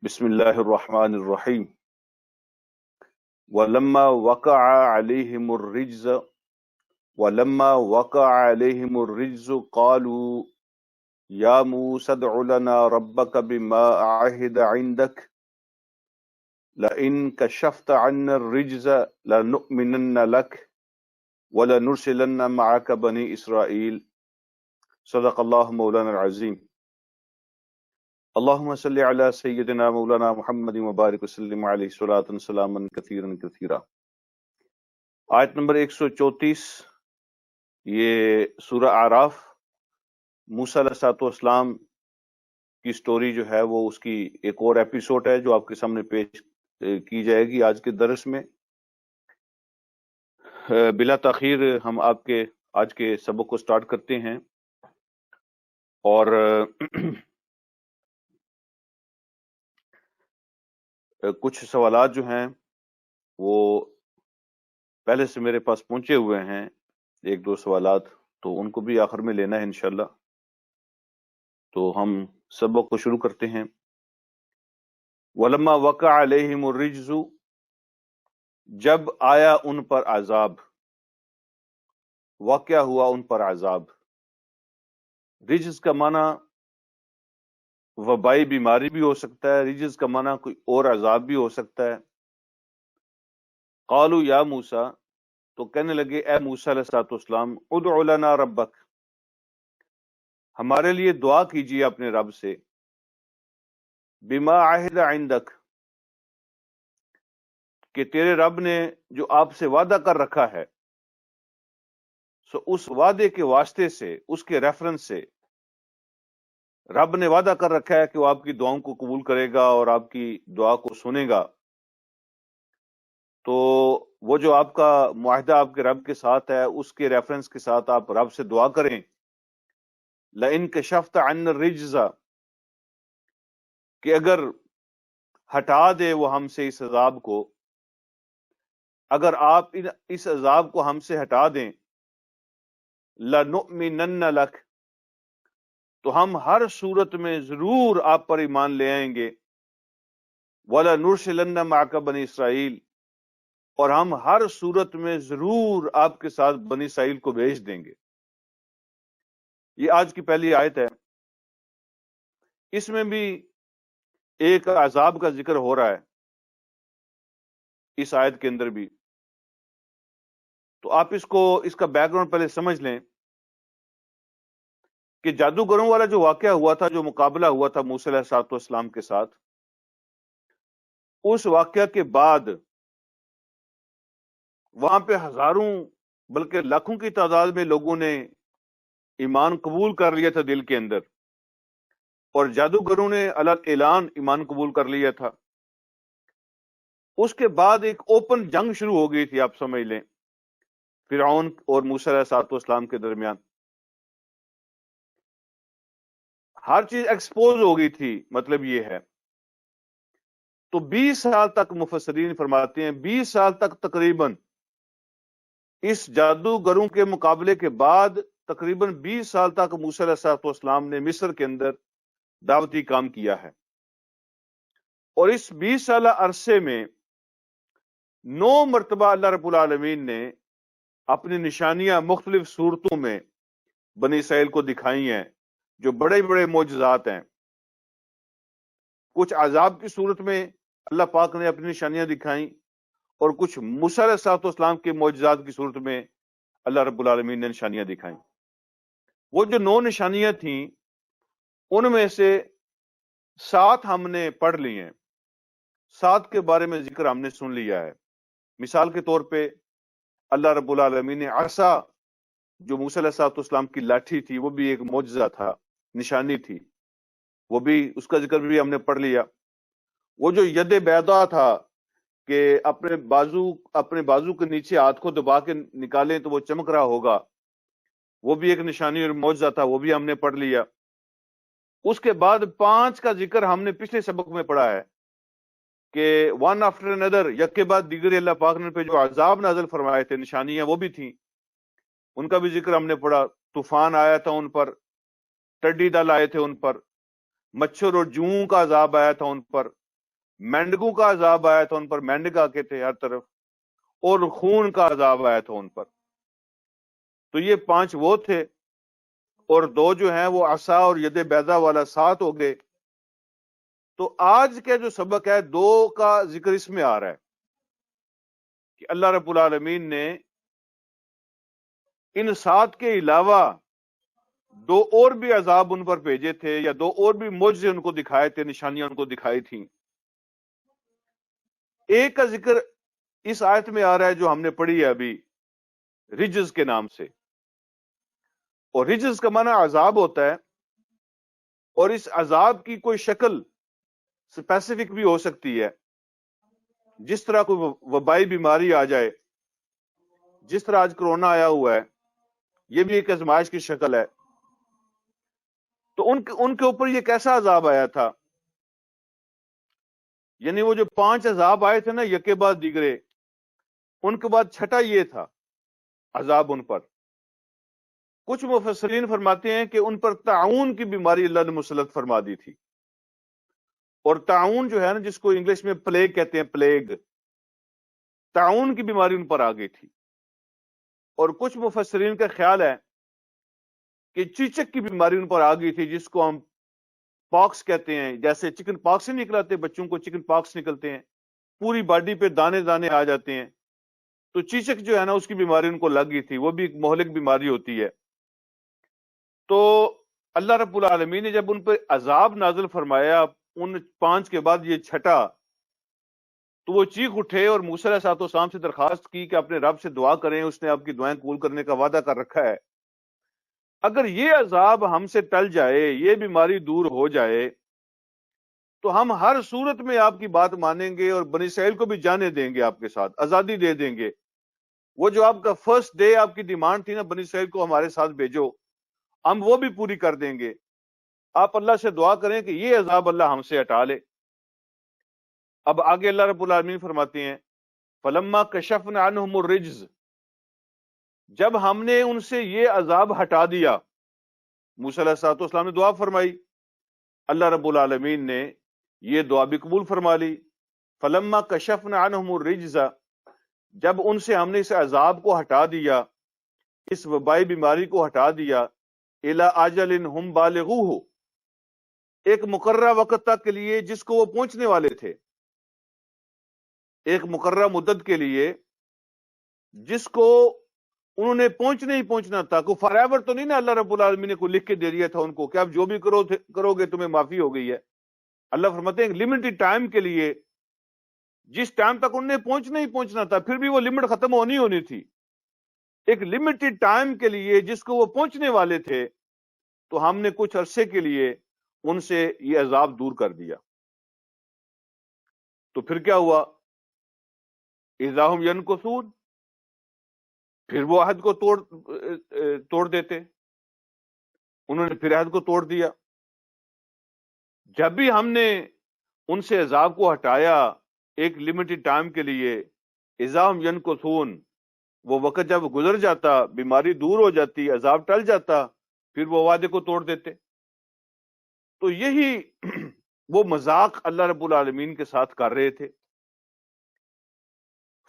بسم اللہ الرحمن الرحیم ولما وقع علیہم الرجز ولما وقع علیہم الرجز قالوا یا موسى ادع لنا ربك بما عهد عندك لئن كشفت عنا الرجز لنؤمنن لك ولنرسلن معك بني اسرائیل صدق اللہ مولانا العظیم اللہم صلی علی سیدنا مولانا محمد مبارک وسلم علیہ صلاۃ سلاما کثیرا کثیرا۔ آیت نمبر 134، یہ سورہ اعراف، موسیٰ علیہ السلام کی سٹوری جو ہے وہ اس کی ایک اور ایپیسوڈ ہے جو آپ کے سامنے پیش کی جائے گی آج کے درس میں۔ بلا تاخیر ہم آپ کے آج کے سبق کو سٹارٹ کرتے ہیں، اور کچھ سوالات جو ہیں وہ پہلے سے میرے پاس پہنچے ہوئے ہیں، ایک دو سوالات، تو ان کو بھی آخر میں لینا ہے انشاءاللہ۔ تو ہم سبق کو شروع کرتے ہیں۔ وَلَمَّا وَقَعَ عَلَيْهِمُ الرِّجْزُ، جب آیا ان پر عذاب، واقع ہوا ان پر عذاب۔ رجز کا معنی وبائی بیماری بھی ہو سکتا ہے، رجز کا معنی کوئی اور عذاب بھی ہو سکتا ہے۔ قالوا یا موسیٰ، تو کہنے لگے اے موسیٰ علیہ السلام، ادع لنا ربک، ہمارے لیے دعا کیجیے اپنے رب سے، بما عہد عندک، کہ تیرے رب نے جو آپ سے وعدہ کر رکھا ہے، سو اس وعدے کے واسطے سے، اس کے ریفرنس سے رب نے وعدہ کر رکھا ہے کہ وہ آپ کی دعاؤں کو قبول کرے گا اور آپ کی دعا کو سنے گا۔ تو وہ جو آپ کا معاہدہ آپ کے رب کے ساتھ ہے، اس کے ریفرنس کے ساتھ آپ رب سے دعا کریں، لئن کشفت عنا الرجز، کہ اگر ہٹا دے وہ ہم سے اس عذاب کو، اگر آپ اس عذاب کو ہم سے ہٹا دیں، لنؤمنن لک، تو ہم ہر صورت میں ضرور آپ پر ایمان لے آئیں گے، وَلَنُرْسِلَنَّ مَعَكَ بَنِي اسرائیل، اور ہم ہر صورت میں ضرور آپ کے ساتھ بنی اسرائیل کو بھیج دیں گے۔ یہ آج کی پہلی آیت ہے، اس میں بھی ایک عذاب کا ذکر ہو رہا ہے اس آیت کے اندر بھی۔ تو آپ اس کا بیک گراؤنڈ پہلے سمجھ لیں کہ جادوگروں والا جو واقعہ ہوا تھا، جو مقابلہ ہوا تھا موسیٰ علیہ السلام کے ساتھ، اس واقعہ کے بعد وہاں پہ ہزاروں بلکہ لاکھوں کی تعداد میں لوگوں نے ایمان قبول کر لیا تھا دل کے اندر، اور جادوگروں نے الگ اعلان ایمان قبول کر لیا تھا۔ اس کے بعد ایک اوپن جنگ شروع ہو گئی تھی، آپ سمجھ لیں، فرعون اور موسیٰ علیہ السلام کے درمیان۔ ہر چیز ایکسپوز ہو گئی تھی، مطلب یہ ہے۔ تو 20 سال تک مفسرین فرماتے ہیں، 20 سال تک تقریباً اس جادوگروں کے مقابلے کے بعد تقریباً 20 سال تک موسیٰ علیہ السلام نے مصر کے اندر دعوتی کام کیا ہے، اور اس 20 سالہ عرصے میں 9 مرتبہ اللہ رب العالمین نے اپنی نشانیاں مختلف صورتوں میں بنی اسرائیل کو دکھائی ہیں، جو بڑے بڑے معجزات ہیں۔ کچھ عذاب کی صورت میں اللہ پاک نے اپنی نشانیاں دکھائیں، اور کچھ موسیٰ علیہ السلام کے معجزات کی صورت میں اللہ رب العالمین نے نشانیاں دکھائیں۔ وہ جو 9 نشانیاں تھیں، ان میں سے 7 ہم نے پڑھ لی ہیں، 7 کے بارے میں ذکر ہم نے سن لیا ہے۔ مثال کے طور پہ اللہ رب العالمین نے عصا، جو موسیٰ علیہ السلام کی لاٹھی تھی، وہ بھی ایک معجزہ تھا، نشانی تھی، وہ بھی اس کا ذکر بھی ہم نے پڑھ لیا۔ وہ جو ید بیضا تھا کہ اپنے بازو کے نیچے ہاتھ کو دبا کے نکالیں تو وہ چمک رہا ہوگا، وہ بھی ایک نشانی اور معجزہ تھا، وہ بھی ہم نے پڑھ لیا۔ اس کے بعد 5 کا ذکر ہم نے پچھلے سبق میں پڑھا ہے کہ ون آفٹر اندر، یک کے بعد دیگر، اللہ پاک نے پہ جو عذاب نازل فرمائے تھے، نشانیاں وہ بھی تھیں، ان کا بھی ذکر ہم نے پڑھا۔ طوفان آیا تھا ان پر، ٹڈی دل آئے تھے ان پر، مچھر اور جوں کا عذاب آیا تھا ان پر، مینڈکوں کا عذاب آیا تھا ان پر، مینڈک آ کے تھے ہر طرف، اور خون کا عذاب آیا تھا ان پر. تو یہ 5 وہ تھے، اور 2 جو ہیں وہ عصا اور ید بیضا والا 7 ہو گئے. تو آج کے جو سبق ہے 2 کا ذکر اس میں آ رہا ہے کہ اللہ رب العالمین نے ان 7 کے علاوہ 2 اور بھی عذاب ان پر بھیجے تھے، یا 2 اور بھی معجزے ان کو دکھائے تھے، نشانیاں ان کو دکھائی تھیں. ایک کا ذکر اس آیت میں آ رہا ہے جو ہم نے پڑھی ہے ابھی، رجز کے نام سے. اور رجز کا معنی عذاب ہوتا ہے، اور اس عذاب کی کوئی شکل اسپیسیفک بھی ہو سکتی ہے. جس طرح کوئی وبائی بیماری آ جائے، جس طرح آج کرونا آیا ہوا ہے، یہ بھی ایک آزمائش کی شکل ہے. تو ان کے اوپر یہ کیسا عذاب آیا تھا؟ یعنی وہ جو 5 عذاب آئے تھے نا یکے بعد دیگرے، ان کے بعد چھٹا یہ تھا عذاب ان پر. کچھ مفسرین فرماتے ہیں کہ ان پر طاعون کی بیماری اللہ نے مسلط فرما دی تھی. اور طاعون جو ہے نا، جس کو انگلش میں پلیگ کہتے ہیں، پلیگ، طاعون کی بیماری ان پر آ گئی تھی. اور کچھ مفسرین کا خیال ہے کہ چیچک کی بیماری ان پر آ گئی تھی، جس کو ہم پاکس کہتے ہیں. جیسے چکن پاکس نہیں نکلاتے بچوں کو، چکن پاکس نکلتے ہیں، پوری باڈی پہ دانے دانے آ جاتے ہیں. تو چیچک جو ہے نا، اس کی بیماری ان کو لگ گئی تھی. وہ بھی ایک مہلک بیماری ہوتی ہے. تو اللہ رب العالمین نے جب ان پہ عذاب نازل فرمایا ان 5 کے بعد یہ چھٹا، تو وہ چیخ اٹھے اور موسیٰ علیہ السلام سے درخواست کی کہ اپنے رب سے دعا کریں، اس نے آپ کی دعائیں قبول کرنے کا وعدہ کر رکھا ہے. اگر یہ عذاب ہم سے ٹل جائے، یہ بیماری دور ہو جائے، تو ہم ہر صورت میں آپ کی بات مانیں گے، اور بنی اسرائیل کو بھی جانے دیں گے، آپ کے ساتھ آزادی دے دیں گے. وہ جو آپ کا فرسٹ ڈے آپ کی ڈیمانڈ تھی نا، بنی اسرائیل کو ہمارے ساتھ بھیجو، ہم وہ بھی پوری کر دیں گے. آپ اللہ سے دعا کریں کہ یہ عذاب اللہ ہم سے ہٹا لے. اب آگے اللہ رب العالمین فرماتے ہیں فلما کشفنا عنہم الرجز، جب ہم نے ان سے یہ عذاب ہٹا دیا. موسیٰ علیہ السلام نے دعا فرمائی، اللہ رب العالمین نے یہ دعا بھی قبول فرما لی. فلما کشفنا عنہم الرجز، جب ان سے ہم نے اس عذاب کو ہٹا دیا، اس وبائی بیماری کو ہٹا دیا، الی اجل ہم بالغوہ، ایک مقررہ وقت تک کے لیے جس کو وہ پہنچنے والے تھے، ایک مقررہ مدت کے لیے جس کو انہوں نے پہنچنا ہی پہنچنا تھا. کو فار ایور تو نہیں نا اللہ رب العالمین نے کو لکھ کے دے دیا تھا ان کو کہ آپ جو بھی کرو گے تمہیں معافی ہو گئی ہے. اللہ فرماتے ہیں لمیٹڈ ٹائم کے لیے، جس ٹائم تک انہوں نے پہنچنا ہی پہنچنا تھا، پھر بھی وہ لمٹ ختم ہونی تھی. ایک لمیٹڈ ٹائم کے لیے جس کو وہ پہنچنے والے تھے، تو ہم نے کچھ عرصے کے لیے ان سے یہ عذاب دور کر دیا. تو پھر کیا ہوا؟ اذا ہم ینکثون، پھر وہ عہد کو توڑ دیتے. انہوں نے پھر عہد کو توڑ دیا. جب بھی ہم نے ان سے عذاب کو ہٹایا ایک لمیٹڈ ٹائم کے لیے، اذا ہم ینکثون، وہ وقت جب گزر جاتا، بیماری دور ہو جاتی، عذاب ٹل جاتا، پھر وہ وعدے کو توڑ دیتے. تو یہی وہ مذاق اللہ رب العالمین کے ساتھ کر رہے تھے.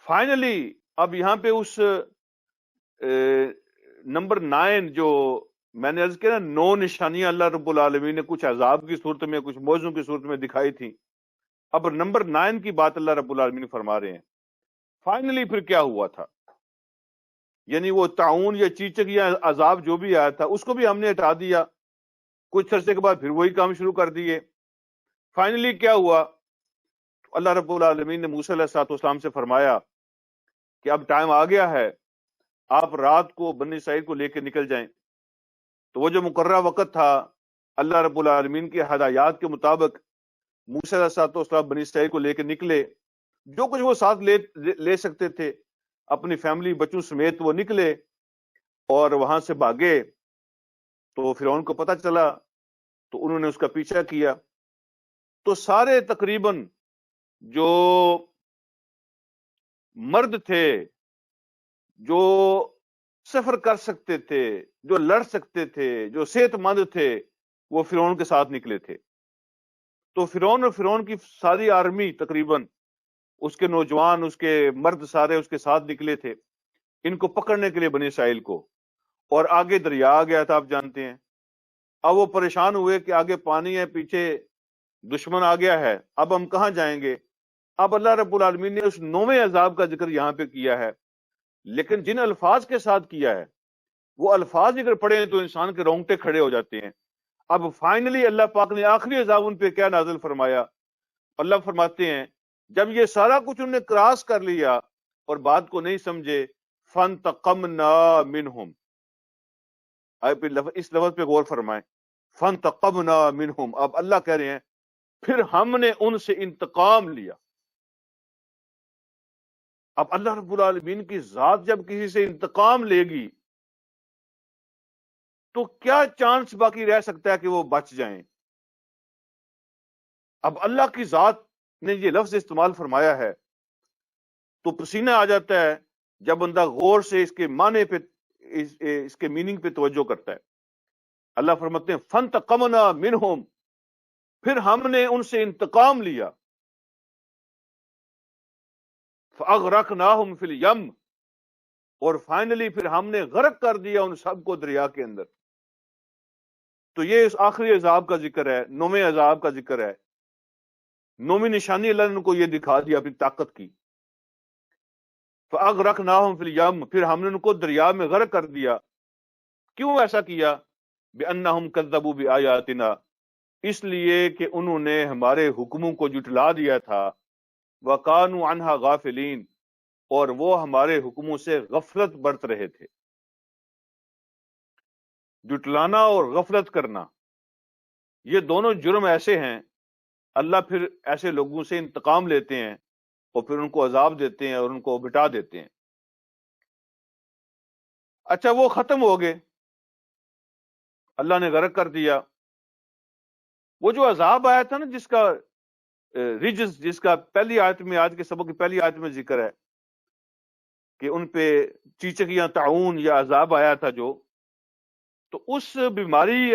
فائنلی اب یہاں پہ اس نمبر 9 جو میں نے عرض کیا نا، 9 نشانیاں اللہ رب العالمین نے کچھ عذاب کی صورت میں، کچھ موجزوں کی صورت میں دکھائی تھی. اب نمبر 9 کی بات اللہ رب العالمین فرما رہے ہیں. فائنلی پھر کیا ہوا تھا؟ یعنی وہ طاعون یا چیچک یا عذاب جو بھی آیا تھا، اس کو بھی ہم نے ہٹا دیا. کچھ عرصے کے بعد پھر وہی کام شروع کر دیے. فائنلی کیا ہوا؟ اللہ رب العالمین نے موسیٰ علیہ السلام سے فرمایا کہ اب ٹائم آ گیا ہے، آپ رات کو بنی اسرائیل کو لے کے نکل جائیں. تو وہ جو مقررہ وقت تھا، اللہ رب العالمین کے ہدایات کے مطابق موسیٰ علیہ السلام بنی اسرائیل کو لے کے نکلے. جو کچھ وہ ساتھ لے سکتے تھے، اپنی فیملی بچوں سمیت وہ نکلے اور وہاں سے بھاگے. تو فرعون کو پتہ چلا، تو انہوں نے اس کا پیچھا کیا. تو سارے تقریباً جو مرد تھے، جو سفر کر سکتے تھے، جو لڑ سکتے تھے، جو صحت مند تھے، وہ فرعون کے ساتھ نکلے تھے. تو فرعون اور فرعون کی ساری آرمی تقریباً، اس کے نوجوان، اس کے مرد سارے اس کے ساتھ نکلے تھے ان کو پکڑنے کے لیے بنی اسرائیل کو، اور آگے دریا آ گیا تھا، آپ جانتے ہیں۔ اب وہ پریشان ہوئے کہ آگے پانی ہے، پیچھے دشمن آ گیا ہے، اب ہم کہاں جائیں گے؟ اب اللہ رب العالمین نے اس 9ویں عذاب کا ذکر یہاں پہ کیا ہے، لیکن جن الفاظ کے ساتھ کیا ہے وہ الفاظ اگر پڑھیں تو انسان کے رونگٹے کھڑے ہو جاتے ہیں۔ اب فائنلی اللہ پاک نے آخری عذاب ان پہ کیا نازل فرمایا؟ اللہ فرماتے ہیں جب یہ سارا کچھ انہوں نے کراس کر لیا اور بات کو نہیں سمجھے، فَانْتَقَمْنَا مِنْهُمْ، اس لفظ پہ غور فرمائیں، فَانْتَقَمْنَا مِنْهُمْ، اب اللہ کہہ رہے ہیں پھر ہم نے ان سے انتقام لیا۔ اب اللہ رب العالمین کی ذات جب کسی سے انتقام لے گی تو کیا چانس باقی رہ سکتا ہے کہ وہ بچ جائیں؟ اب اللہ کی ذات نے یہ لفظ استعمال فرمایا ہے تو پسینہ آ جاتا ہے جب بندہ غور سے اس کے معنی پہ، اس کے میننگ پہ توجہ کرتا ہے۔ اللہ فرماتے ہیں فَانْتَقَمْنَا مِنْهُمْ، پھر ہم نے ان سے انتقام لیا، فَأَغْرَقْنَاهُمْ فِي الْيَمِّ، اور فائنلی پھر ہم نے غرق کر دیا ان سب کو دریا کے اندر۔ تو یہ اس آخری عذاب کا ذکر ہے، 9ویں عذاب کا ذکر ہے، 9ویں نشانی اللہ نے ان کو یہ دکھا دیا اپنی طاقت کی۔ فَأَغْرَقْنَاهُمْ فِي الْيَمِّ، پھر ہم نے ان کو دریا میں غرق کر دیا۔ کیوں ایسا کیا؟ بِأَنَّهُمْ كَذَّبُوا بِآيَاتِنَا، اس لیے کہ انہوں نے ہمارے حکموں کو جھٹلا دیا تھا، وَكَانُوا عَنْهَا غَافِلِينَ، اور وہ ہمارے حکموں سے غفلت برت رہے تھے۔ جھٹلانا اور غفلت کرنا، یہ دونوں جرم ایسے ہیں، اللہ پھر ایسے لوگوں سے انتقام لیتے ہیں اور پھر ان کو عذاب دیتے ہیں اور ان کو بٹا دیتے ہیں۔ اچھا وہ ختم ہو گئے، اللہ نے غرق کر دیا۔ وہ جو عذاب آیا تھا نا، جس کا رجز، جس کا پہلی آیت میں، آج کے سبق کی پہلی آیت میں ذکر ہے کہ ان پہ چیچک یا طاعون یا عذاب آیا تھا جو، تو اس بیماری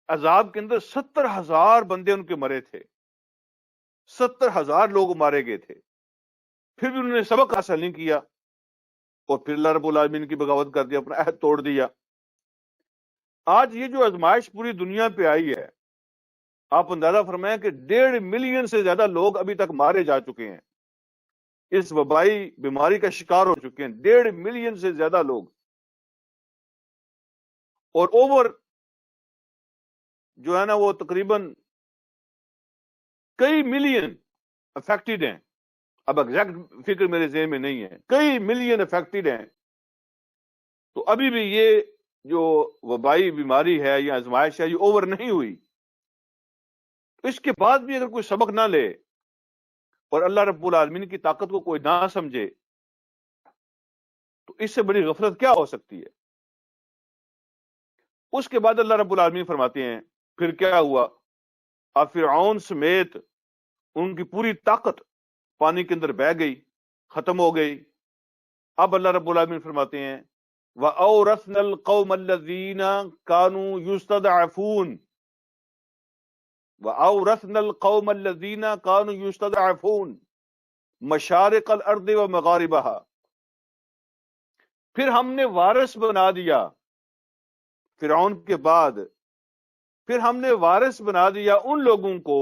عذاب کے اندر 70,000 بندے ان کے مرے تھے، 70,000 لوگ مارے گئے تھے، پھر بھی انہوں نے سبق حاصل نہیں کیا اور پھر اللہ رب العالمین کی بغاوت کر دیا، اپنا عہد توڑ دیا۔ آج یہ جو آزمائش پوری دنیا پہ آئی ہے، آپ اندازہ فرمائیں کہ 1.5 ملین سے زیادہ لوگ ابھی تک مارے جا چکے ہیں، اس وبائی بیماری کا شکار ہو چکے ہیں 1.5 ملین سے زیادہ لوگ، اور اوور جو ہے نا وہ تقریباً کئی ملین افیکٹڈ ہیں، اب ایگزیکٹ فکر میرے ذہن میں نہیں ہے، کئی ملین افیکٹڈ ہیں۔ تو ابھی بھی یہ جو وبائی بیماری ہے یا آزمائش ہے یہ اوور نہیں ہوئی۔ اس کے بعد بھی اگر کوئی سبق نہ لے اور اللہ رب العالمین کی طاقت کو کوئی نہ سمجھے تو اس سے بڑی غفلت کیا ہو سکتی ہے؟ اس کے بعد اللہ رب العالمین فرماتے ہیں پھر کیا ہوا؟ اب فرعون سمیت ان کی پوری طاقت پانی کے اندر بہہ گئی، ختم ہو گئی۔ اب اللہ رب العالمین فرماتے ہیں وَأَوْرَثْنَا الْقَوْمَ الَّذِينَ كَانُوا يُسْتَضْعَفُونَ، وَأَوْرَثْنَا الْقَوْمَ الَّذِينَ كَانُوا يُسْتَضْعَفُونَ مَشَارِقَ الْأَرْضِ وَمَغَارِبَهَا، پھر ہم نے وارث بنا دیا فرعون کے بعد، پھر ہم نے وارث بنا دیا ان لوگوں کو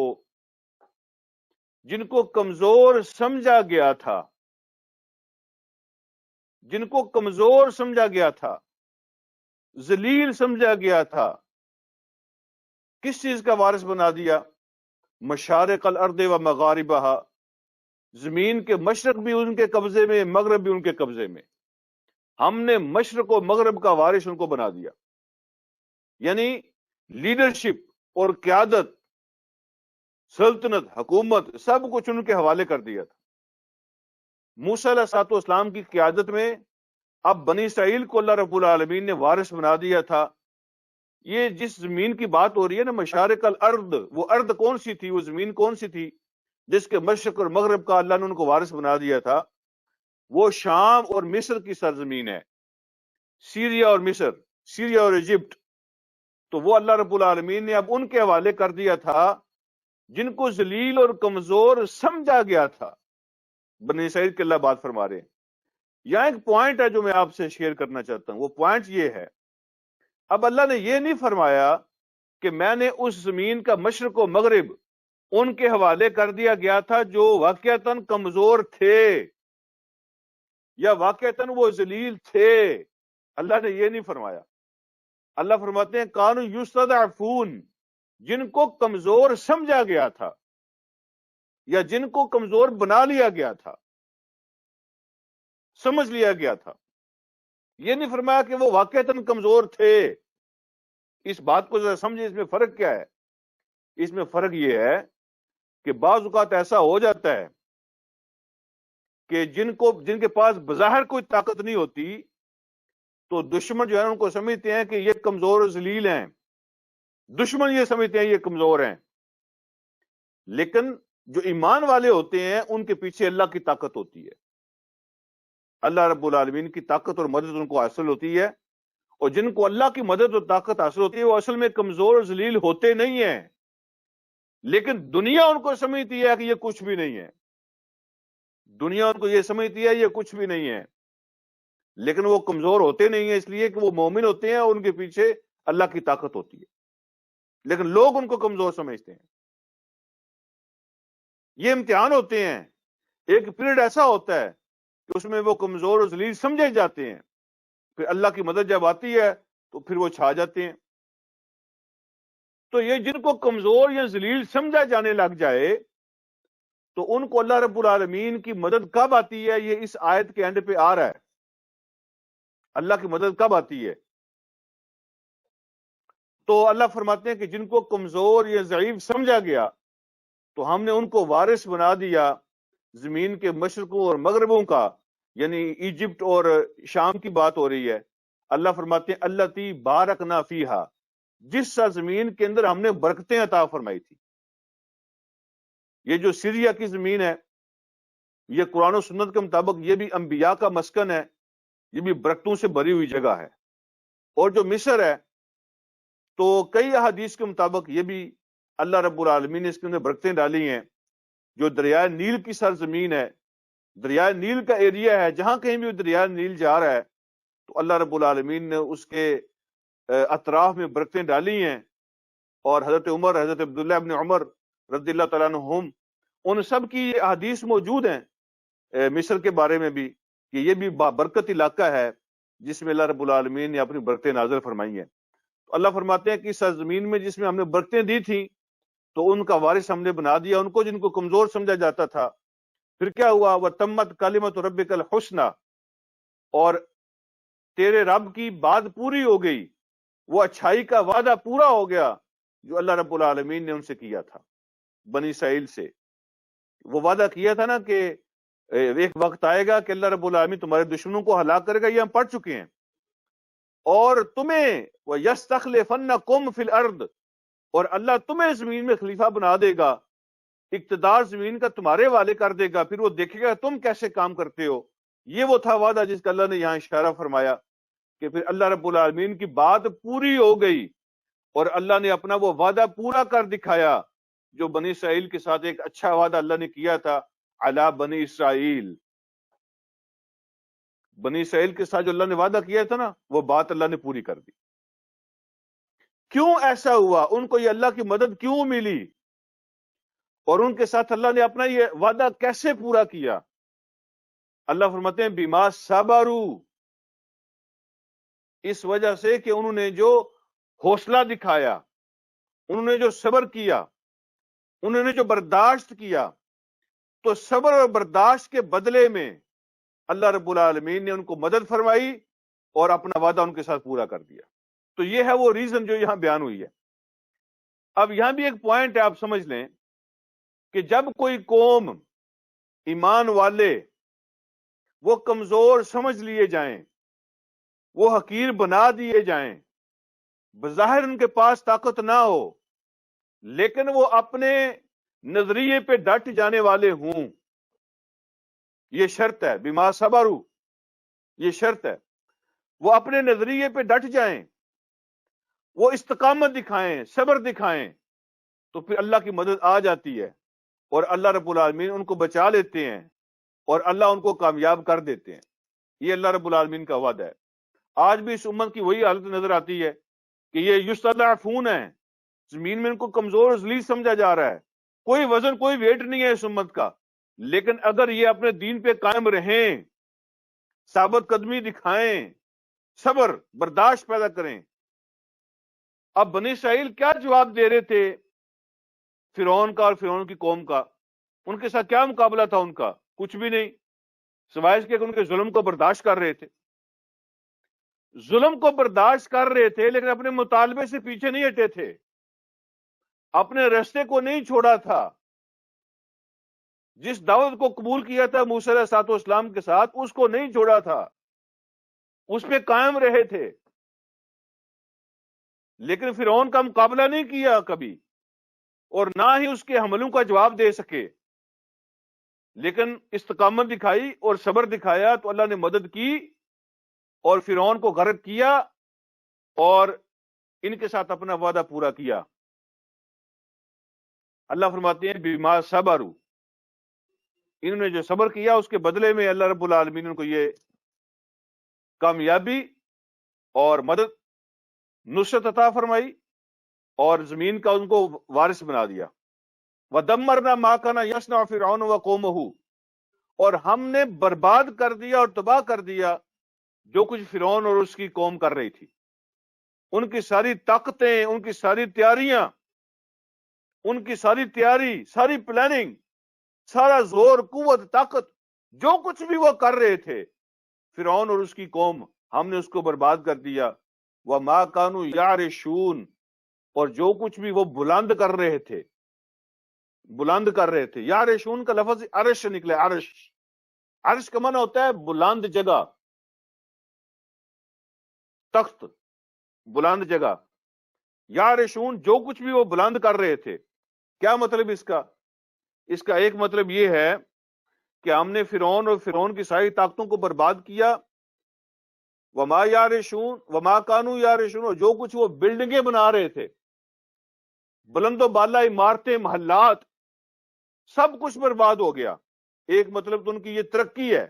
جن کو کمزور سمجھا گیا تھا، جن کو کمزور سمجھا گیا تھا، ذلیل سمجھا گیا تھا۔ کس چیز کا وارث بنا دیا؟ مشارق الارض و مغاربہا، زمین کے مشرق بھی ان کے قبضے میں، مغرب بھی ان کے قبضے میں، ہم نے مشرق و مغرب کا وارث ان کو بنا دیا، یعنی لیڈرشپ اور قیادت، سلطنت، حکومت، سب کچھ ان کے حوالے کر دیا تھا۔ موسیٰ علیہ الصلوۃ والسلام کی قیادت میں اب بنی اسرائیل کو اللہ رب العالمین نے وارث بنا دیا تھا۔ یہ جس زمین کی بات ہو رہی ہے نا، مشارق الارض، وہ ارض کون سی تھی، وہ زمین کون سی تھی جس کے مشرق اور مغرب کا اللہ نے ان کو وارث بنا دیا تھا؟ وہ شام اور مصر کی سرزمین ہے، سیریا اور مصر، سیریا اور ایجپٹ۔ تو وہ اللہ رب العالمین نے اب ان کے حوالے کر دیا تھا جن کو ذلیل اور کمزور سمجھا گیا تھا. بنی اسرائیل کے اللہ بات فرما رہے ہیں. یہاں ایک پوائنٹ ہے جو میں آپ سے شیئر کرنا چاہتا ہوں. وہ پوائنٹ یہ ہے, اب اللہ نے یہ نہیں فرمایا کہ میں نے اس زمین کا مشرق و مغرب ان کے حوالے کر دیا گیا تھا جو واقعتاً کمزور تھے یا واقعتاً وہ ذلیل تھے. اللہ نے یہ نہیں فرمایا. اللہ فرماتے ہیں کانوا یستضعفون, جن کو کمزور سمجھا گیا تھا یا جن کو کمزور بنا لیا گیا تھا, سمجھ لیا گیا تھا. یہ نہیں فرمایا کہ وہ واقعتاً کمزور تھے. اس بات کو ذرا سمجھیں, اس میں فرق کیا ہے. اس میں فرق یہ ہے کہ بعض اوقات ایسا ہو جاتا ہے کہ جن کے پاس بظاہر کوئی طاقت نہیں ہوتی تو دشمن جو ہے ان کو سمجھتے ہیں کہ یہ کمزور و ذلیل ہیں. دشمن یہ سمجھتے ہیں یہ کمزور ہیں, لیکن جو ایمان والے ہوتے ہیں ان کے پیچھے اللہ کی طاقت ہوتی ہے. اللہ رب العالمین کی طاقت اور مدد ان کو حاصل ہوتی ہے, اور جن کو اللہ کی مدد اور طاقت حاصل ہوتی ہے وہ اصل میں کمزور اور ذلیل ہوتے نہیں ہیں, لیکن دنیا ان کو سمجھتی ہے کہ یہ کچھ بھی نہیں ہے. دنیا ان کو یہ سمجھتی ہے یہ کچھ بھی نہیں ہے, لیکن وہ کمزور ہوتے نہیں ہیں اس لیے کہ وہ مومن ہوتے ہیں اور ان کے پیچھے اللہ کی طاقت ہوتی ہے, لیکن لوگ ان کو کمزور سمجھتے ہیں. یہ امتحان ہوتے ہیں. ایک پیریڈ ایسا ہوتا ہے کہ اس میں وہ کمزور اور ذلیل سمجھے جاتے ہیں, پھر اللہ کی مدد جب آتی ہے تو پھر وہ چھا جاتے ہیں. تو یہ جن کو کمزور یا ذلیل سمجھا جانے لگ جائے تو ان کو اللہ رب العالمین کی مدد کب آتی ہے, یہ اس آیت کے اینڈ پہ آ رہا ہے. اللہ کی مدد کب آتی ہے؟ تو اللہ فرماتے ہیں کہ جن کو کمزور یا ضعیف سمجھا گیا تو ہم نے ان کو وارث بنا دیا زمین کے مشرقوں اور مغربوں کا, یعنی ایجپٹ اور شام کی بات ہو رہی ہے. اللہ فرماتے ہیں التی بارکنا فیہا, جس زمین کے اندر ہم نے برکتیں عطا فرمائی تھی. یہ جو سیریا کی زمین ہے یہ قرآن و سنت کے مطابق یہ بھی انبیاء کا مسکن ہے, یہ بھی برکتوں سے بھری ہوئی جگہ ہے. اور جو مصر ہے تو کئی احادیث کے مطابق یہ بھی اللہ رب العالمین نے اس کے اندر برکتیں ڈالی ہیں. جو دریائے نیل کی سرزمین ہے, دریائے نیل کا ایریا ہے, جہاں کہیں بھی دریائے نیل جا رہا ہے تو اللہ رب العالمین نے اس کے اطراف میں برکتیں ڈالی ہیں. اور حضرت عمر, حضرت عبداللہ ابن عمر رضی اللہ تعالیٰ عنہم, ان سب کی احادیث موجود ہیں مصر کے بارے میں بھی کہ یہ بھی برکت علاقہ ہے جس میں اللہ رب العالمین نے اپنی برکتیں نازل فرمائی ہیں. تو اللہ فرماتے ہیں کہ سرزمین میں جس میں ہم نے برکتیں دی تھیں تو ان کا وارث ہم نے بنا دیا ان کو جن کو کمزور سمجھا جاتا تھا. پھر کیا ہوا, وَتَمَّتْ كَلِمَةُ رَبِّكَ الْحُسْنَى, اور تیرے رب کی بات پوری ہو گئی, وہ اچھائی کا وعدہ پورا ہو گیا جو اللہ رب العالمین نے ان سے کیا تھا, بنی اسرائیل سے. وہ وعدہ کیا تھا نا کہ ایک وقت آئے گا کہ اللہ رب العالمین تمہارے دشمنوں کو ہلاک کرے گا, یہ ہم پڑھ چکے ہیں. اور تمہیں وَيَسْتَخْلِفَنَّكُمْ فِي الْأَرْضِ, اور اللہ تمہیں زمین میں خلیفہ بنا دے گا, اقتدار زمین کا تمہارے والے کر دے گا, پھر وہ دیکھے گا تم کیسے کام کرتے ہو. یہ وہ تھا وعدہ جس کا اللہ نے یہاں اشارہ فرمایا کہ پھر اللہ رب العالمین کی بات پوری ہو گئی اور اللہ نے اپنا وہ وعدہ پورا کر دکھایا جو بنی اسرائیل کے ساتھ ایک اچھا وعدہ اللہ نے کیا تھا. علی بنی اسرائیل, بنی اسرائیل کے ساتھ جو اللہ نے وعدہ کیا تھا نا وہ بات اللہ نے پوری کر دی. کیوں ایسا ہوا, ان کو یہ اللہ کی مدد کیوں ملی, اور ان کے ساتھ اللہ نے اپنا یہ وعدہ کیسے پورا کیا؟ اللہ فرماتے ہیں بما صبروا, اس وجہ سے کہ انہوں نے جو حوصلہ دکھایا, انہوں نے جو صبر کیا, انہوں نے جو برداشت کیا, تو صبر اور برداشت کے بدلے میں اللہ رب العالمین نے ان کو مدد فرمائی اور اپنا وعدہ ان کے ساتھ پورا کر دیا. تو یہ ہے وہ ریزن جو یہاں بیان ہوئی ہے. اب یہاں بھی ایک پوائنٹ ہے, آپ سمجھ لیں کہ جب کوئی قوم, ایمان والے, وہ کمزور سمجھ لیے جائیں, وہ حقیر بنا دیے جائیں, بظاہر ان کے پاس طاقت نہ ہو لیکن وہ اپنے نظریے پہ ڈٹ جانے والے ہوں, یہ شرط ہے. بما صبروا, یہ شرط ہے, وہ اپنے نظریے پہ ڈٹ جائیں, وہ استقامت دکھائیں, صبر دکھائیں, تو پھر اللہ کی مدد آ جاتی ہے اور اللہ رب العالمین ان کو بچا لیتے ہیں اور اللہ ان کو کامیاب کر دیتے ہیں. یہ اللہ رب العالمین کا وعدہ ہے. آج بھی اس امت کی وہی حالت نظر آتی ہے کہ یہ یستضعفون ہیں، زمین میں ان کو کمزور ذلیل سمجھا جا رہا ہے، کوئی وزن کوئی ویٹ نہیں ہے اس امت کا. لیکن اگر یہ اپنے دین پہ قائم رہیں، ثابت قدمی دکھائیں، صبر برداشت پیدا کریں. اب بنی اسرائیل کیا جواب دے رہے تھے فرعون کا اور فرعون کی قوم کا؟ ان کے ساتھ کیا مقابلہ تھا ان کا؟ کچھ بھی نہیں، سوائے اس کے کہ ان کے ظلم کو برداشت کر رہے تھے. ظلم کو برداشت کر رہے تھے لیکن اپنے مطالبے سے پیچھے نہیں ہٹے تھے، اپنے رستے کو نہیں چھوڑا تھا. جس دعوت کو قبول کیا تھا موسیٰ علیہ الصلوۃ والسلام کے ساتھ، اس کو نہیں چھوڑا تھا، اس پہ قائم رہے تھے. لیکن فرعون کا مقابلہ نہیں کیا کبھی، اور نہ ہی اس کے حملوں کا جواب دے سکے. لیکن استقامت دکھائی اور صبر دکھایا تو اللہ نے مدد کی اور فرعون کو غرق کیا اور ان کے ساتھ اپنا وعدہ پورا کیا. اللہ فرماتے ہیں بما صبروا، انہوں نے جو صبر کیا اس کے بدلے میں اللہ رب العالمین ان کو یہ کامیابی اور مدد نصرت عطا فرمائی اور زمین کا ان کو وارث بنا دیا. وَدَمَّرْنَا مَا كَانَ يَصْنَعُ فِرْعَوْنُ وَقَوْمُهُ، اور ہم نے برباد کر دیا اور تباہ کر دیا جو کچھ فرعون اور اس کی قوم کر رہی تھی. ان کی ساری طاقتیں، ان کی ساری تیاریاں، ان کی ساری تیاری، ساری پلاننگ، سارا زور، قوت، طاقت، جو کچھ بھی وہ کر رہے تھے فرعون اور اس کی قوم، ہم نے اس کو برباد کر دیا. وَمَا كَانُوا يَعْرِشُونَ، اور جو کچھ بھی وہ بلند کر رہے تھے، بلند کر رہے تھے. یعرشون کا لفظ عرش سے نکلے. عرش، عرش کا معنی ہوتا ہے بلند جگہ، تخت، بلند جگہ. یعرشون جو کچھ بھی وہ بلند کر رہے تھے. کیا مطلب اس کا؟ اس کا ایک مطلب یہ ہے کہ ہم نے فرعون اور فرعون کی ساری طاقتوں کو برباد کیا. وما یعرشون وما کانوا یعرشون، اور جو کچھ وہ بلڈنگیں بنا رہے تھے، بلند و بالا عمارتیں، محلات، سب کچھ برباد ہو گیا. ایک مطلب تو ان کی یہ ترقی ہے،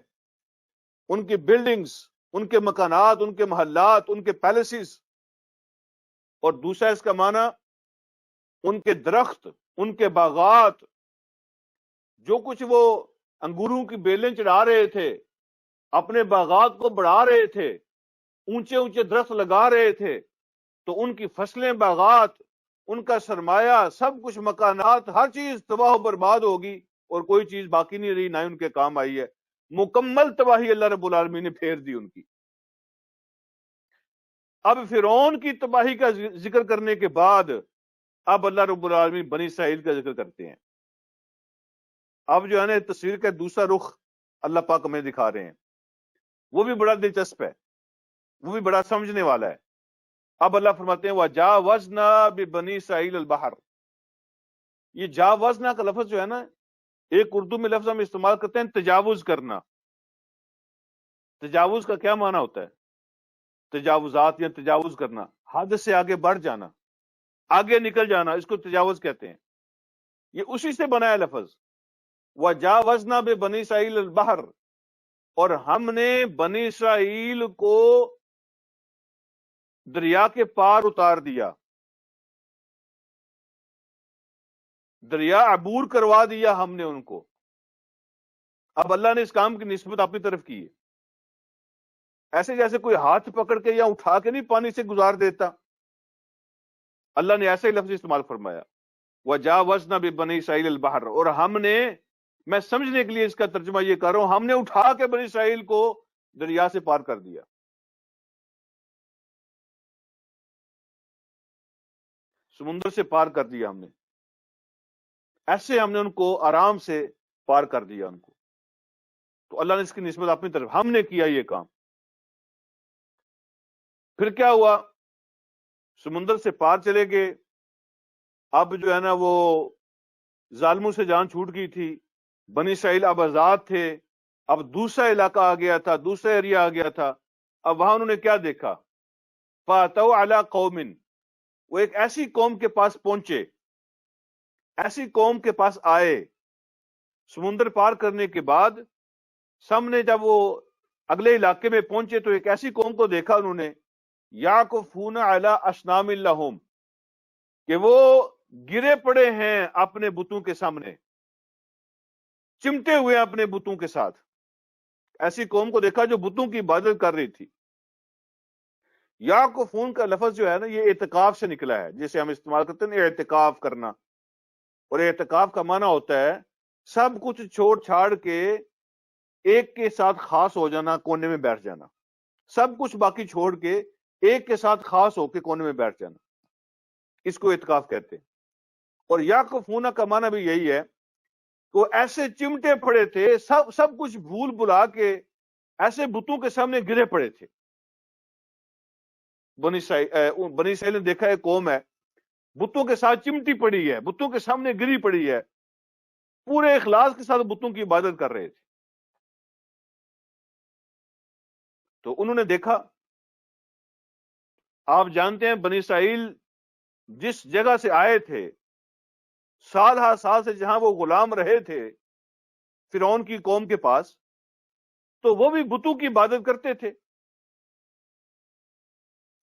ان کی بلڈنگز، ان کے مکانات، ان کے محلات، ان کے پیلسز. اور دوسرا اس کا معنی ان کے درخت، ان کے باغات، جو کچھ وہ انگوروں کی بیلیں چڑھا رہے تھے، اپنے باغات کو بڑھا رہے تھے، اونچے اونچے درخت لگا رہے تھے، تو ان کی فصلیں، باغات، ان کا سرمایہ، سب کچھ، مکانات، ہر چیز تباہ و برباد ہوگی اور کوئی چیز باقی نہیں رہی، نہ ان کے کام آئی ہے. مکمل تباہی اللہ رب العالمین نے پھیر دی ان کی. اب فرعون کی تباہی کا ذکر کرنے کے بعد اب اللہ رب العالمین بنی اسرائیل کا ذکر کرتے ہیں. اب جو ہے نا تصویر کا دوسرا رخ اللہ پاک ہمیں دکھا رہے ہیں، وہ بھی بڑا دلچسپ ہے، وہ بھی بڑا سمجھنے والا ہے. اب اللہ فرماتے ہیں وَجَاوَزْنَا بِبَنِي اسرائیل البحر. یہ جاوزنا کا لفظ جو ہے نا، ایک اردو میں لفظ ہم استعمال کرتے ہیں تجاوز کرنا. تجاوز کا کیا معنی ہوتا ہے؟ تجاوزات یا تجاوز کرنا، حد سے آگے بڑھ جانا، آگے نکل جانا، اس کو تجاوز کہتے ہیں. یہ اسی سے بنا ہے لفظ. وَجَاوَزْنَا بِبَنِي اسرائیل البحر، اور ہم نے بنی اسرائیل کو دریا کے پار اتار دیا، دریا عبور کروا دیا ہم نے ان کو. اب اللہ نے اس کام کی نسبت اپنی طرف کی ہے، ایسے جیسے کوئی ہاتھ پکڑ کے یا اٹھا کے نہیں پانی سے گزار دیتا. اللہ نے ایسے ہی لفظ استعمال فرمایا وَجَاوَزْنَا بِبَنِي اسرائیل البحر، اور ہم نے، میں سمجھنے کے لیے اس کا ترجمہ یہ کر رہا ہوں، ہم نے اٹھا کے بنی اسرائیل کو دریا سے پار کر دیا. سمندر سے پار کر دیا ہم نے، ایسے ہم نے ان کو آرام سے پار کر دیا ان کو. تو اللہ نے اس کی نسبت اپنی طرف، ہم نے کیا یہ کام. پھر کیا ہوا؟ سمندر سے پار چلے گئے. اب جو ہے نا وہ ظالموں سے جان چھوٹ گئی تھی، بنی اسرائیل اب آزاد تھے. اب دوسرا علاقہ آ گیا تھا، دوسرا ایریا آ گیا تھا. اب وہاں انہوں نے کیا دیکھا؟ فَأَتَوْا عَلَىٰ قَوْمٍ، وہ ایک ایسی قوم کے پاس پہنچے ایسی قوم کے پاس آئے، سمندر پار کرنے کے بعد سامنے جب وہ اگلے علاقے میں پہنچے تو ایک ایسی قوم کو دیکھا انہوں نے، یعکفون علی اصنام لہم، کہ وہ گرے پڑے ہیں اپنے بتوں کے سامنے، چمٹے ہوئے اپنے بتوں کے ساتھ. ایسی قوم کو دیکھا جو بتوں کی عبادت کر رہی تھی. یعکفون کا لفظ جو ہے نا، یہ اعتکاف سے نکلا ہے، جسے ہم استعمال کرتے ہیں اعتکاف کرنا. اور اعتکاف کا معنی ہوتا ہے سب کچھ چھوڑ چھاڑ کے ایک کے ساتھ خاص ہو جانا، کونے میں بیٹھ جانا. سب کچھ باقی چھوڑ کے ایک کے ساتھ خاص ہو کے کونے میں بیٹھ جانا، اس کو اعتکاف کہتے ہیں. اور یعکفون کا معنی بھی یہی ہے، تو ایسے چمٹے پڑے تھے، سب کچھ بھول بلا کے ایسے بتوں کے سامنے گرے پڑے تھے. بنی اسرائیل نے دیکھا ایک قوم ہے بتوں کے ساتھ چمٹی پڑی ہے، بتوں کے سامنے گری پڑی ہے، پورے اخلاص کے ساتھ بتوں کی عبادت کر رہے تھے. تو انہوں نے دیکھا، آپ جانتے ہیں بنی اسرائیل جس جگہ سے آئے تھے، سال ہر سال سے جہاں وہ غلام رہے تھے فرعون کی قوم کے پاس، تو وہ بھی بتوں کی عبادت کرتے تھے.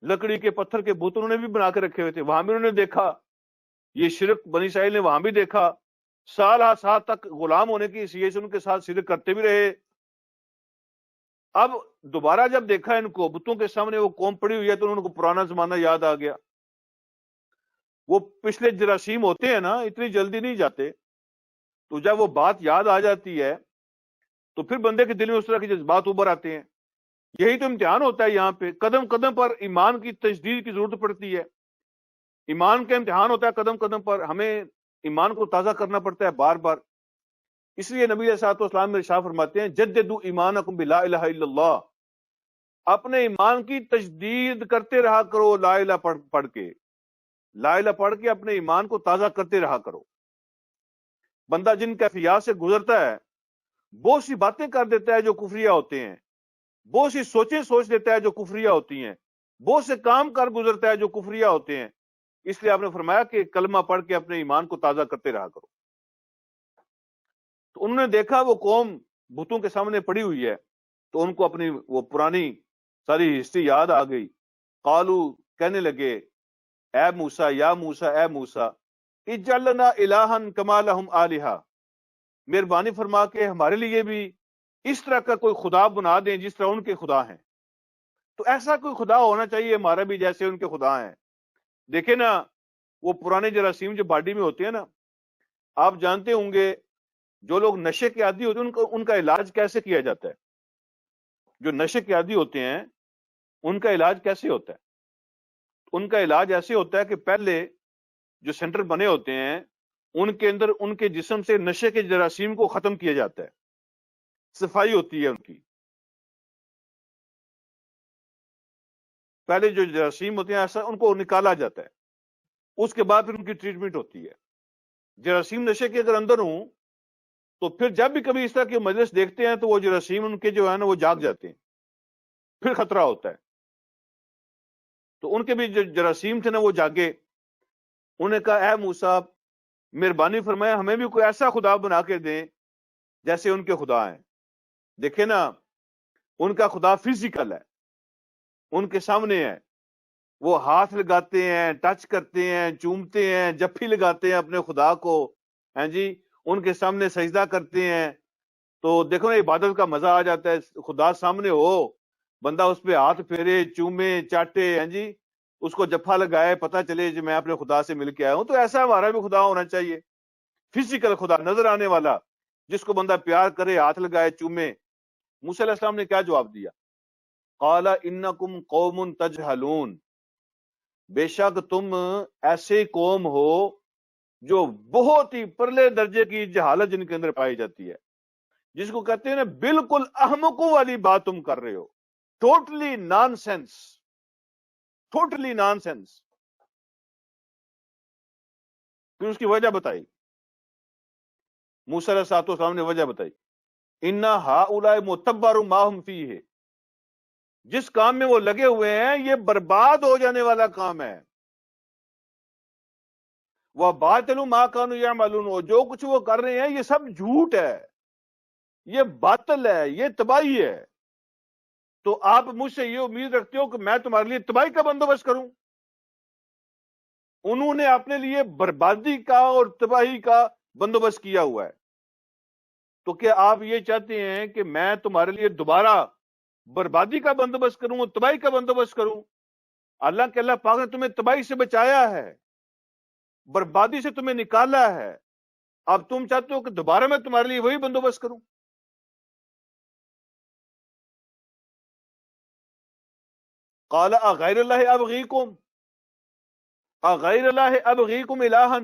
لکڑی کے پتھر کے بت انہوں نے بھی بنا کے رکھے ہوئے تھے، وہاں بھی انہوں نے دیکھا یہ شرک. بنی اسرائیل نے وہاں بھی دیکھا، سال ہر سال تک غلام ہونے کی حیثیت سے ان کے ساتھ شرک کرتے بھی رہے. اب دوبارہ جب دیکھا ان کو بتوں کے سامنے وہ قوم پڑی ہوئی ہے تو ان کو پرانا زمانہ یاد آ گیا. وہ پچھلے جراثیم ہوتے ہیں نا، اتنی جلدی نہیں جاتے، تو جب وہ بات یاد آ جاتی ہے تو پھر بندے کے دل میں اس طرح کے جذبات ابھر آتے ہیں. یہی تو امتحان ہوتا ہے. یہاں پہ قدم قدم پر ایمان کی تجدید کی ضرورت پڑتی ہے. ایمان کا امتحان ہوتا ہے قدم قدم پر، ہمیں ایمان کو تازہ کرنا پڑتا ہے بار بار. اس لیے نبی علیہ الصلوۃ والسلام نے ارشاد فرماتے ہیں جددوا ایمانکم بلا الہ الا اللہ، اپنے ایمان کی تجدید کرتے رہا کرو لا الہ پڑھ کے، لا الہ پڑھ کے اپنے ایمان کو تازہ کرتے رہا کرو. بندہ جن کیفیات سے گزرتا ہے بہت سی باتیں کر دیتا ہے جو کفریہ ہوتے ہیں، بہت سی سوچیں سوچ لیتا ہے جو کفریہ ہوتی ہیں، بہت سے کام کر گزرتا ہے جو کفریہ ہوتے ہیں. اس لیے آپ نے فرمایا کہ کلمہ پڑھ کے اپنے ایمان کو تازہ کرتے رہا کرو. تو انہوں نے دیکھا وہ قوم بتوں کے سامنے پڑی ہوئی ہے، تو ان کو اپنی وہ پرانی ساری ہسٹری یاد آ گئی. قالو، کہنے لگے، اے موسیٰ، یا موسیٰ، اے موسیٰ، اجعل لنا الہا کما لہم آلہہ، مہربانی فرما کے ہمارے لیے بھی اس طرح کا کوئی خدا بنا دیں جس طرح ان کے خدا ہیں. تو ایسا کوئی خدا ہونا چاہیے ہمارا بھی جیسے ان کے خدا ہیں. دیکھیں نا، وہ پرانے جراثیم جو باڈی میں ہوتے ہیں نا، آپ جانتے ہوں گے جو لوگ نشے کے عادی ہوتے ہیں ان کا علاج کیسے کیا جاتا ہے. جو نشے کے عادی ہوتے ہیں ان کا علاج کیسے ہوتا ہے؟ ان کا علاج ایسے ہوتا ہے کہ پہلے جو سینٹر بنے ہوتے ہیں ان کے اندر ان کے جسم سے نشے کے جراثیم کو ختم کیا جاتا ہے، صفائی ہوتی ہے ان کی. پہلے جو جراثیم ہوتے ہیں ایسا ان کو نکالا جاتا ہے، اس کے بعد پھر ان کی ٹریٹمنٹ ہوتی ہے. جراثیم نشے کے اگر اندر ہوں تو پھر جب بھی کبھی اس طرح کی مجلس دیکھتے ہیں تو وہ جراثیم ان کے جو ہے نا وہ جاگ جاتے ہیں، پھر خطرہ ہوتا ہے. تو ان کے بھی جو جراثیم تھے نا وہ جاگے. انہوں نے کہا اے موسیٰ، مہربانی فرمایا ہمیں بھی کوئی ایسا خدا بنا کے دیں جیسے ان کے خدا ہیں. دیکھیں نا، ان کا خدا فزیکل ہے، ان کے سامنے ہے، وہ ہاتھ لگاتے ہیں، ٹچ کرتے ہیں، چومتے ہیں، جپھی لگاتے ہیں اپنے خدا کو، ہیں جی، ان کے سامنے سجدہ کرتے ہیں. تو دیکھو نا عبادت کا مزہ آ جاتا ہے. خدا سامنے ہو، بندہ اس پہ ہاتھ پھیرے، چومے، چاٹے، ہیں جی، اس کو جپھا لگائے، پتہ چلے جو میں اپنے خدا سے مل کے آیا ہوں. تو ایسا ہمارا بھی خدا ہونا چاہیے، فزیکل خدا، نظر آنے والا، جس کو بندہ پیار کرے، ہاتھ لگائے، چومے. موسیٰ علیہ السلام نے کیا جواب دیا؟ قال انکم قوم تجہلون، بے شک تم ایسے قوم ہو جو بہت ہی پرلے درجے کی جہالت جن کے اندر پائی جاتی ہے، جس کو کہتے ہیں نا بالکل احمقوں والی بات تم کر رہے ہو، totally nonsense, totally nonsense. پھر اس کی وجہ بتائی، موسیٰ علیہ السلام نے وجہ بتائی، انا ہؤلاء متبر ما هم فیہ، جس کام میں وہ لگے ہوئے ہیں یہ برباد ہو جانے والا کام ہے. وَبَاطِلُ مَا كَانُوا يَعْمَلُونَ، اور جو کچھ وہ کر رہے ہیں یہ سب جھوٹ ہے، یہ باطل ہے، یہ تباہی ہے۔ تو آپ مجھ سے یہ امید رکھتے ہو کہ میں تمہارے لیے تباہی کا بندوبست کروں؟ انہوں نے اپنے لیے بربادی کا اور تباہی کا بندوبست کیا ہوا ہے، تو کیا آپ یہ چاہتے ہیں کہ میں تمہارے لیے دوبارہ بربادی کا بندوبست کروں اور تباہی کا بندوبست کروں؟ اللہ پاک نے تمہیں تباہی سے بچایا ہے، بربادی سے تمہیں نکالا ہے، اب تم چاہتے ہو کہ دوبارہ میں تمہارے لیے وہی بندوبست کروں؟ قال اغیر اللہ ابغیکم، اغیر اللہ ابغیکم الہا،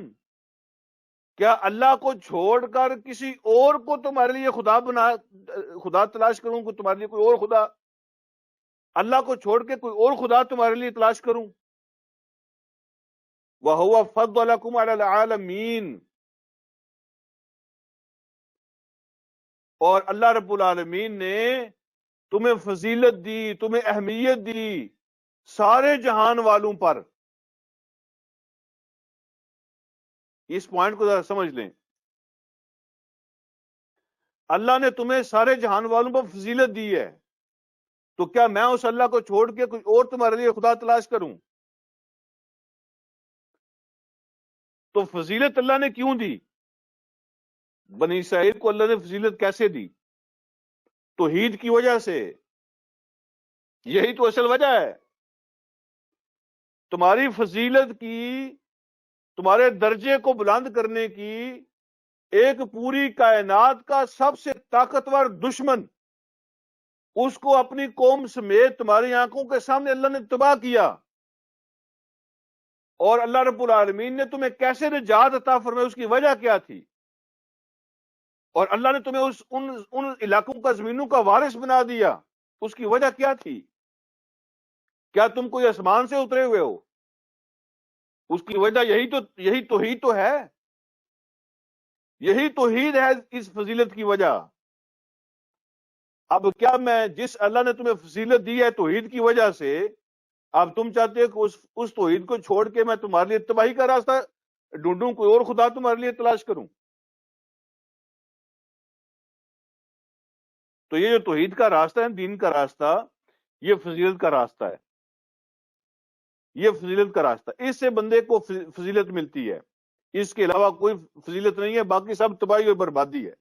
کیا اللہ کو چھوڑ کر کسی اور کو تمہارے لیے خدا تلاش کروں، کہ تمہارے لیے کوئی اور خدا، اللہ کو چھوڑ کے کوئی اور خدا تمہارے لیے تلاش کروں؟ وَهُوَ فَضَّلَكُمْ عَلَى الْعَالَمِينَ، اور اللہ رب العالمین نے تمہیں فضیلت دی، تمہیں اہمیت دی سارے جہان والوں پر۔ اس پوائنٹ کو ذرا سمجھ لیں، اللہ نے تمہیں سارے جہان والوں پر فضیلت دی ہے، تو کیا میں اس اللہ کو چھوڑ کے کوئی اور تمہارے لیے خدا تلاش کروں؟ تو فضیلت اللہ نے کیوں دی؟ بنی اسرائیل کو اللہ نے فضیلت کیسے دی؟ توحید کی وجہ سے، یہی تو اصل وجہ ہے۔ تمہاری فضیلت کی، تمہارے درجے کو بلند کرنے کی ایک پوری کائنات کا سب سے طاقتور دشمن، اس کو اپنی قوم سمیت تمہاری آنکھوں کے سامنے اللہ نے تباہ کیا، اور اللہ رب العالمین نے تمہیں کیسے نجات عطا فرمائی، اس کی وجہ کیا تھی؟ اور اللہ نے تمہیں ان علاقوں کا، زمینوں کا وارث بنا دیا، اس کی وجہ کیا تھی؟ کیا تم کوئی آسمان سے اترے ہوئے ہو؟ اس کی وجہ یہی توحید تو ہے، یہی توحید ہے اس فضیلت کی وجہ۔ اب کیا میں جس اللہ نے تمہیں فضیلت دی ہے توحید کی وجہ سے، اب تم چاہتے ہو کہ اس توحید کو چھوڑ کے میں تمہارے لیے تباہی کا راستہ ڈھونڈوں، کوئی اور خدا تمہارے لیے تلاش کروں؟ تو یہ جو توحید کا راستہ ہے، دین کا راستہ، یہ فضیلت کا راستہ ہے، یہ فضیلت کا راستہ، اس سے بندے کو فضیلت ملتی ہے، اس کے علاوہ کوئی فضیلت نہیں ہے، باقی سب تباہی اور بربادی ہے۔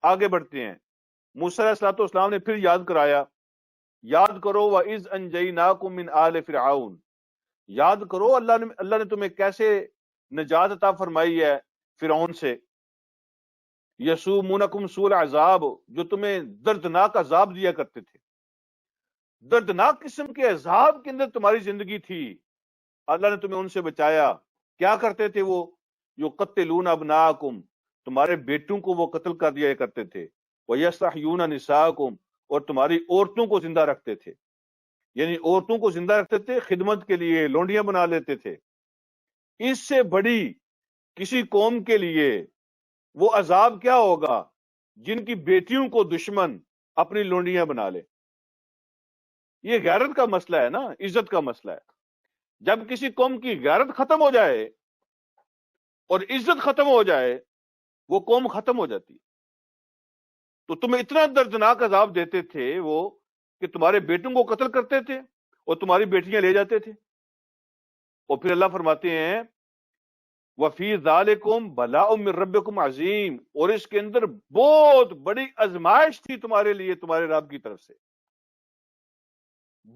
آگے بڑھتے ہیں، موسیٰ علیہ السلام نے پھر یاد کرایا، یاد کرو وَإِذْ أَنْجَيْنَاكُمْ مِنْ آلِ فِرْعَوْنَ، یاد کرو اللہ نے تمہیں کیسے نجات عطا فرمائی ہے فرعون سے۔ یسومونکم سوء العذاب، جو تمہیں دردناک عذاب دیا کرتے تھے، دردناک قسم کے عذاب کے اندر تمہاری زندگی تھی، اللہ نے تمہیں ان سے بچایا۔ کیا کرتے تھے وہ؟ یقتلون ابناءکم، تمہارے بیٹوں کو وہ قتل کر دیا کرتے تھے، ویستحیون نساءکم، اور تمہاری عورتوں کو زندہ رکھتے تھے، یعنی عورتوں کو زندہ رکھتے تھے خدمت کے لیے، لونڈیاں بنا لیتے تھے۔ اس سے بڑی کسی قوم کے لیے وہ عذاب کیا ہوگا جن کی بیٹیوں کو دشمن اپنی لونڈیاں بنا لے؟ یہ غیرت کا مسئلہ ہے نا، عزت کا مسئلہ ہے۔ جب کسی قوم کی غیرت ختم ہو جائے اور عزت ختم ہو جائے، وہ قوم ختم ہو جاتی ہے۔ تو تمہیں اتنا دردناک عذاب دیتے تھے وہ کہ تمہارے بیٹوں کو قتل کرتے تھے اور تمہاری بیٹیاں لے جاتے تھے۔ اور پھر اللہ فرماتے ہیں وَفِي ذَلِكُمْ بَلَاءٌ مِّن رَبِّكُمْ عَظِيمٌ، اور اس کے اندر بہت بڑی آزمائش تھی تمہارے لیے تمہارے رب کی طرف سے،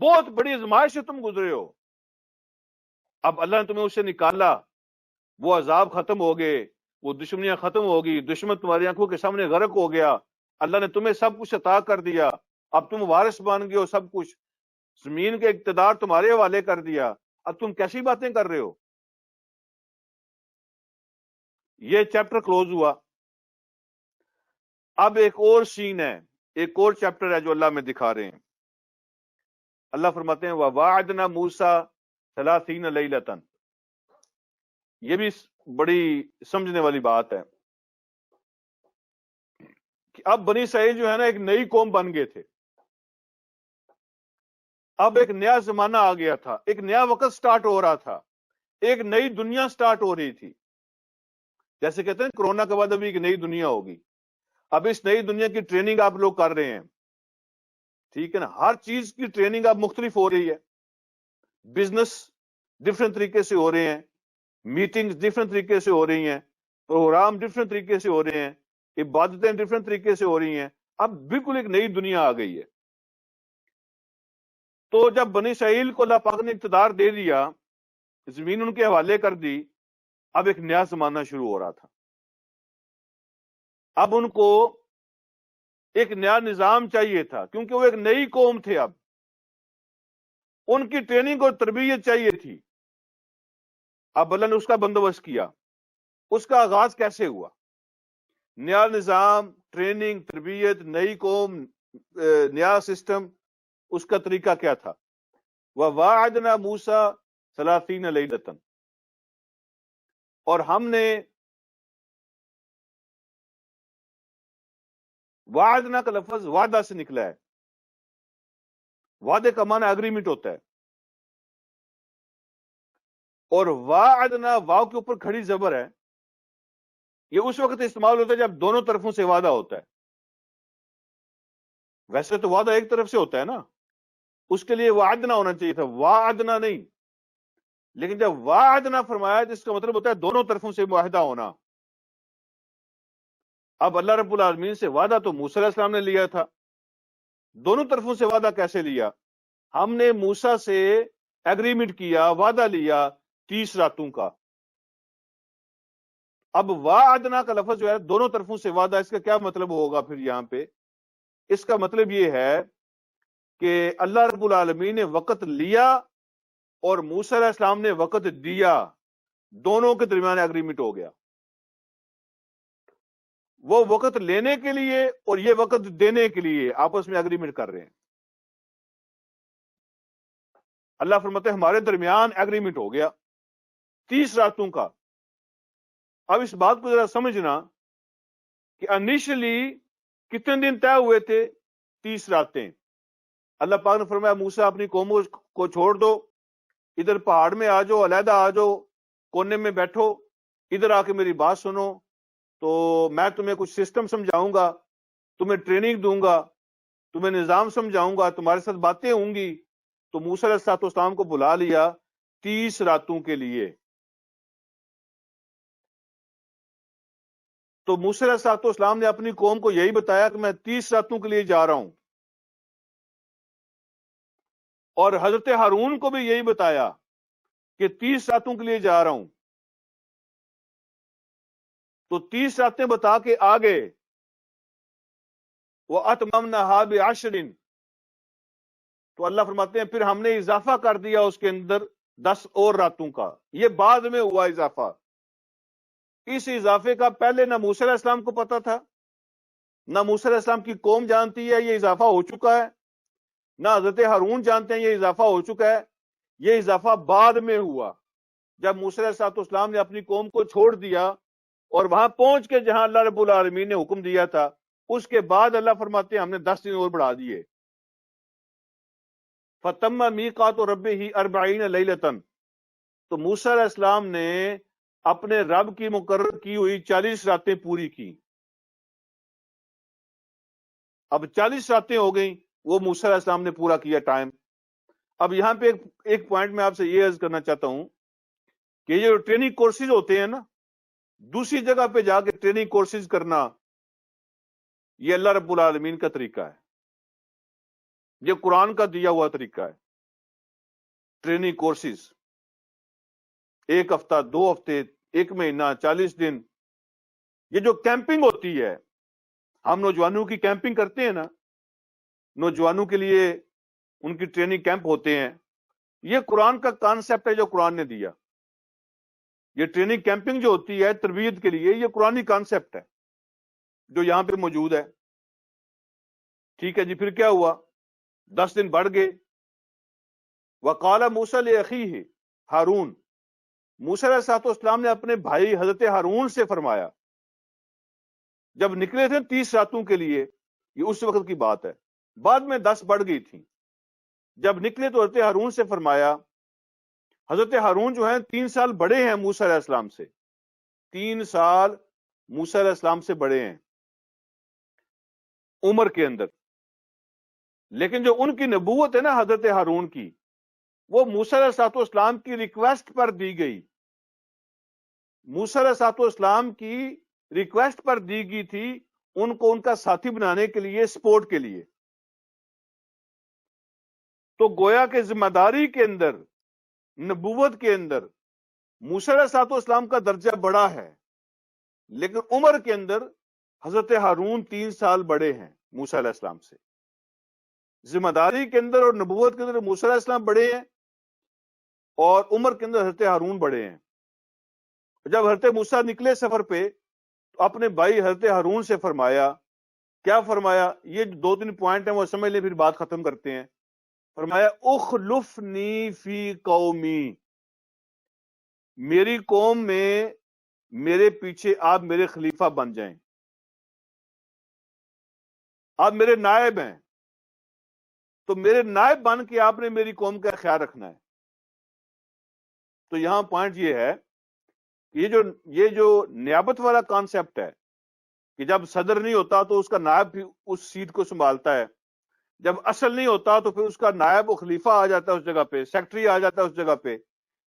بہت بڑی آزمائش سے تم گزرے ہو۔ اب اللہ نے تمہیں اس سے نکالا، وہ عذاب ختم ہو گئے، وہ دشمنیاں ختم ہو گئی، دشمن تمہاری آنکھوں کے سامنے غرق ہو گیا، اللہ نے تمہیں سب کچھ عطا کر دیا، اب تم وارث بن گئے ہو، سب کچھ زمین کے اقتدار تمہارے حوالے کر دیا، اب تم کیسی باتیں کر رہے ہو؟ یہ چیپٹر کلوز ہوا۔ اب ایک اور سین ہے، ایک اور چیپٹر ہے جو اللہ میں دکھا رہے ہیں۔ اللہ فرماتے ہیں وَوَاعَدْنَا مُوسَىٰ 30 لَيْلَةً، یہ بھی بڑی سمجھنے والی بات ہے کہ اب بنی اسرائیل جو ہے نا ایک نئی قوم بن گئے تھے، اب ایک نیا زمانہ آ گیا تھا، ایک نیا وقت سٹارٹ ہو رہا تھا، ایک نئی دنیا سٹارٹ ہو رہی تھی. جیسے کہتے ہیں کورونا کے بعد ابھی ایک نئی دنیا ہوگی. اب اس نئی دنیا کی ٹریننگ آپ لوگ کر رہے ہیں, ٹھیک ہے نا. ہر چیز کی ٹریننگ اب مختلف ہو رہی ہے. بزنس ڈفرنٹ طریقے سے ہو رہے ہیں, میٹنگز ڈفرنٹ طریقے سے ہو رہی ہیں, پروگرام ڈفرنٹ طریقے سے ہو رہے ہیں, عبادتیں ڈفرنٹ طریقے سے ہو رہی ہیں. اب بالکل ایک نئی دنیا آ گئی ہے. تو جب بنی اسرائیل کو اللہ پاک نے اقتدار دے دیا, زمین ان کے حوالے کر دی, اب ایک نیا زمانہ شروع ہو رہا تھا. اب ان کو ایک نیا نظام چاہیے تھا, کیونکہ وہ ایک نئی قوم تھے. اب ان کی ٹریننگ اور تربیت چاہیے تھی. اب اللہ نے اس کا بندوبست کیا. اس کا آغاز کیسے ہوا؟ نیا نظام, ٹریننگ, تربیت, نئی قوم, نیا سسٹم. اس کا طریقہ کیا تھا؟ وَوَاعَدْنَا مُوسَىٰ 30 لَيْلَةً, اور ہم نے, وعدنا کا لفظ وعدہ سے نکلا ہے. وعدے کا معنی اگریمنٹ ہوتا ہے, اور وعدنا واو کے اوپر کھڑی زبر ہے. یہ اس وقت استعمال ہوتا ہے جب دونوں طرفوں سے وعدہ ہوتا ہے. ویسے تو وعدہ ایک طرف سے ہوتا ہے نا, اس کے لیے وعدنا ہونا چاہیے تھا, وعدنا نہیں. لیکن جب وعدنا فرمایا تو اس کا مطلب ہوتا ہے دونوں طرفوں سے معاہدہ ہونا. اب اللہ رب العالمین سے وعدہ تو موسیٰ علیہ السلام نے لیا تھا, دونوں طرفوں سے وعدہ کیسے لیا؟ ہم نے موسیٰ سے ایگریمنٹ کیا, وعدہ لیا 30 راتوں کا. اب وعدنا کا لفظ جو ہے دونوں طرفوں سے وعدہ, اس کا کیا مطلب ہوگا پھر یہاں پہ؟ اس کا مطلب یہ ہے کہ اللہ رب العالمین نے وقت لیا اور موسیٰ علیہ السلام نے وقت دیا, دونوں کے درمیان ایگریمنٹ ہو گیا. وہ وقت لینے کے لیے اور یہ وقت دینے کے لیے آپس میں ایگریمنٹ کر رہے ہیں. اللہ فرماتے ہیں ہمارے درمیان ایگریمنٹ ہو گیا 30 راتوں کا. اب اس بات کو ذرا سمجھنا کہ انیشلی کتنے دن طے ہوئے تھے؟ 30 راتیں. اللہ پاک نے فرمایا موسیٰ اپنی قوم کو چھوڑ دو, ادھر پہاڑ میں آ جاؤ, علیحدہ آ جاؤ, کونے میں بیٹھو, ادھر آ کے میری بات سنو, تو میں تمہیں کچھ سسٹم سمجھاؤں گا, تمہیں ٹریننگ دوں گا, تمہیں نظام سمجھاؤں گا, تمہارے ساتھ باتیں ہوں گی. تو موسیٰ علیہ السلام کو بلا لیا 30 راتوں کے لیے. تو موسیٰ علیہ السلام نے اپنی قوم کو یہی بتایا کہ میں 30 راتوں کے لیے جا رہا ہوں, اور حضرت ہارون کو بھی یہی بتایا کہ 30 راتوں کے لیے جا رہا ہوں. تو 30 راتیں بتا کے آگے وَأَتْمَمْنَاهَا بِعَشْرٍ, تو اللہ فرماتے ہیں پھر ہم نے اضافہ کر دیا اس کے اندر 10 اور راتوں کا. یہ بعد میں ہوا اضافہ. اس اضافے کا پہلے نہ موسیٰ علیہ السلام کو پتا تھا, نہ موسیٰ علیہ السلام کی قوم جانتی ہے یہ اضافہ ہو چکا ہے, نہ حضرت ہارون جانتے ہیں یہ اضافہ ہو چکا ہے. یہ اضافہ بعد میں ہوا جب موسیٰ علیہ السلام نے اپنی قوم کو چھوڑ دیا اور وہاں پہنچ کے جہاں اللہ رب العالمین نے حکم دیا تھا, اس کے بعد اللہ فرماتے ہیں ہم نے 10 دن اور بڑھا دیے. فَتَمَّ مِيقَاتُ رَبِّهِ 40 لَيْلَةً, تو موسیٰ علیہ السلام نے اپنے رب کی مقرر کی ہوئی 40 راتیں پوری کی. اب 40 راتیں ہو گئیں, وہ موسیٰ علیہ السلام نے پورا کیا ٹائم. اب یہاں پہ ایک پوائنٹ میں آپ سے یہ عرض کرنا چاہتا ہوں کہ یہ جو ٹریننگ کورسز ہوتے ہیں نا, دوسری جگہ پہ جا کے ٹریننگ کورسز کرنا, یہ اللہ رب العالمین کا طریقہ ہے, یہ قرآن کا دیا ہوا طریقہ ہے. ٹریننگ کورسز 1 ہفتہ, 2 ہفتے, 1 مہینہ, 40 دن, یہ جو کیمپنگ ہوتی ہے, ہم نوجوانوں کی کیمپنگ کرتے ہیں نا, نوجوانوں کے لیے ان کی ٹریننگ کیمپ ہوتے ہیں, یہ قرآن کا کانسیپٹ ہے جو قرآن نے دیا. یہ ٹریننگ کیمپنگ جو ہوتی ہے تربیت کے لیے, یہ قرآنی کانسیپٹ ہے جو یہاں پہ موجود ہے. ٹھیک ہے جی, پھر کیا ہوا؟ 10 دن بڑھ گئے. وَقَالَ مُوسَىٰ لِأَخِيهِ ہارون, موسیٰ علیہ السلام نے اپنے بھائی حضرت ہارون سے فرمایا, جب نکلے تھے 30 راتوں کے لیے, یہ اس وقت کی بات ہے, بعد میں 10 بڑھ گئی تھیں. جب نکلے تو حضرت ہارون سے فرمایا حضرت ہارون جو ہیں 3 سال بڑے ہیں موسیٰ علیہ السلام سے، 3 سال موسیٰ علیہ السلام سے بڑے ہیں عمر کے اندر، لیکن جو ان کی نبوت ہے نا حضرت ہارون کی، وہ موسیٰ علیہ السلام کی ریکویسٹ پر دی گئی، موسیٰ علیہ السلام کی ریکویسٹ پر دی گئی تھی، ان کو ان کا ساتھی بنانے کے لیے، سپورٹ کے لیے۔ تو گویا کہ ذمہ داری کے اندر، نبوت کے اندر موسیٰ علیہ السلام کا درجہ بڑا ہے، لیکن عمر کے اندر حضرت ہارون 3 سال بڑے ہیں موسیٰ علیہ السلام سے۔ ذمہ داری کے اندر اور نبوت کے اندر موسیٰ علیہ السلام بڑے ہیں، اور عمر کے اندر حضرت ہارون بڑے ہیں۔ جب حضرت موسیٰ نکلے سفر پہ تو اپنے بھائی حضرت ہارون سے فرمایا، کیا فرمایا؟ یہ 2-3 پوائنٹ ہیں، وہ سمجھ لیں پھر بات ختم کرتے ہیں۔ فرمایا اخلفنی فی قومی، میری قوم میں میرے پیچھے آپ میرے خلیفہ بن جائیں، آپ میرے نائب ہیں، تو میرے نائب بن کے آپ نے میری قوم کا خیال رکھنا ہے۔ تو یہاں پوائنٹ یہ ہے کہ یہ جو نیابت والا کانسیپٹ ہے کہ جب صدر نہیں ہوتا تو اس کا نائب بھی اس سیٹ کو سنبھالتا ہے، جب اصل نہیں ہوتا تو پھر اس کا نائب و خلیفہ آ جاتا ہے اس جگہ پہ، سیکٹری آ جاتا ہے اس جگہ پہ،